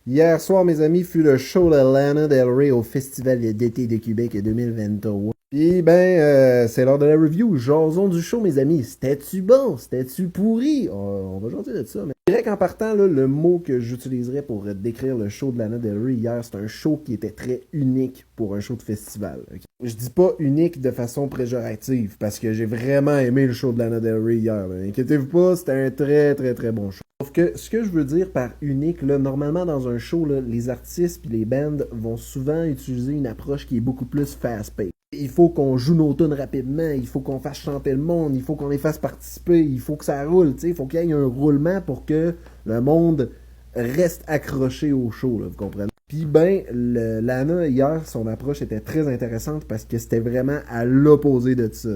Hier soir, mes amis, fut le show de Lana Del Rey au Festival d'été de Québec 2023. Puis c'est l'heure de la review. Jason du show, mes amis. C'était-tu bon? C'était-tu pourri? On va jaser de ça. Mais je dirais qu'en partant, là, le mot que j'utiliserais pour décrire le show de Lana Del Rey hier, c'est un show qui était très unique pour un show de festival. Okay? Je dis pas unique de façon péjorative, parce que j'ai vraiment aimé le show de Lana Del Rey hier. Là. Inquiétez-vous pas, c'était un très très très bon show. Sauf que ce que je veux dire par unique, là, normalement dans un show, là, les artistes et les bands vont souvent utiliser une approche qui est beaucoup plus fast-paced. Il faut qu'on joue nos tunes rapidement, il faut qu'on fasse chanter le monde, il faut qu'on les fasse participer, il faut que ça roule, il faut qu'il y ait un roulement pour que le monde reste accroché au show, là, vous comprenez? Puis Lana, hier, son approche était très intéressante parce que c'était vraiment à l'opposé de ça.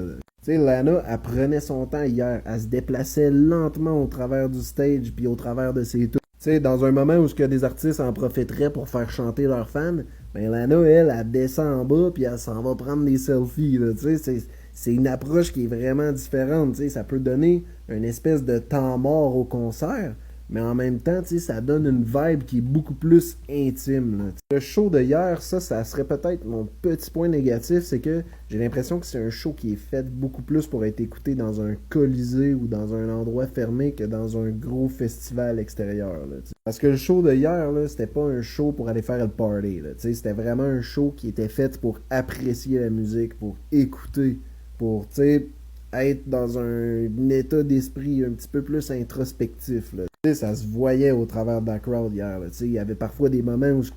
Tu sais, Lana, elle prenait son temps hier, elle se déplaçait lentement au travers du stage puis au travers de ses tunes. Tu sais, dans un moment où ce que des artistes en profiteraient pour faire chanter leurs fans, ben Lana, elle descend en bas puis elle s'en va prendre des selfies. Là, tu sais, c'est une approche qui est vraiment différente. Tu sais, ça peut donner une espèce de temps mort au concert, mais en même temps, tu sais, ça donne une vibe qui est beaucoup plus intime. Là. Le show de hier, ça serait peut-être mon petit point négatif, c'est que j'ai l'impression que c'est un show qui est fait beaucoup plus pour être écouté dans un colisée ou dans un endroit fermé que dans un gros festival extérieur. Là, parce que le show de hier, là, c'était pas un show pour aller faire le party. Là, c'était vraiment un show qui était fait pour apprécier la musique, pour écouter, pour, tu sais, être dans un état d'esprit un petit peu plus introspectif. Là. Ça se voyait au travers de la crowd hier. Il y avait parfois des moments où je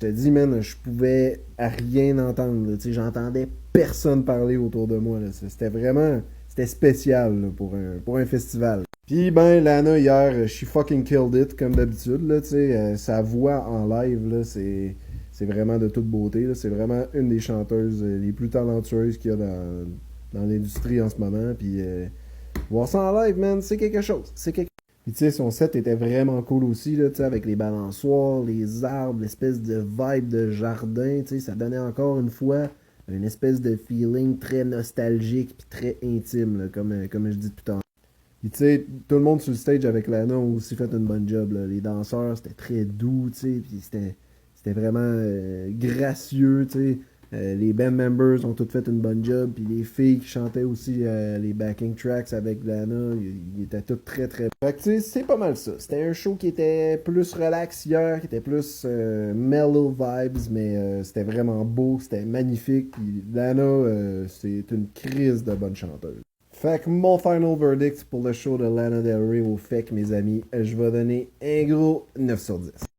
te dis, man, je pouvais à rien entendre. J'entendais personne parler autour de moi. Là. C'était vraiment c'était spécial là, pour un festival. Puis Lana hier, she fucking killed it comme d'habitude. Là, sa voix en live, là, c'est vraiment de toute beauté. Là. C'est vraiment une des chanteuses les plus talentueuses qu'il y a dans l'industrie en ce moment. Puis voir ça en live, man, c'est quelque chose. C'est quelque Puis tu sais, son set était vraiment cool aussi, là, avec les balançoires, les arbres, l'espèce de vibe de jardin, ça donnait encore une fois une espèce de feeling très nostalgique puis très intime, là, comme je dis depuis tantôt. Puis tu sais, tout le monde sur le stage avec Lana ont aussi fait une bonne job. Là. Les danseurs, c'était très doux, puis c'était vraiment gracieux, tu sais. Les band members ont tous fait une bonne job, puis les filles qui chantaient aussi les backing tracks avec Lana, ils étaient tous très très... Fait que tu sais, c'est pas mal ça. C'était un show qui était plus relax hier, qui était plus mellow vibes, mais c'était vraiment beau, c'était magnifique, puis Lana, c'est une crise de bonne chanteuse. Fait que mon final verdict pour le show de Lana Del Rey au FEC, mes amis, je vais donner un gros 9 sur 10.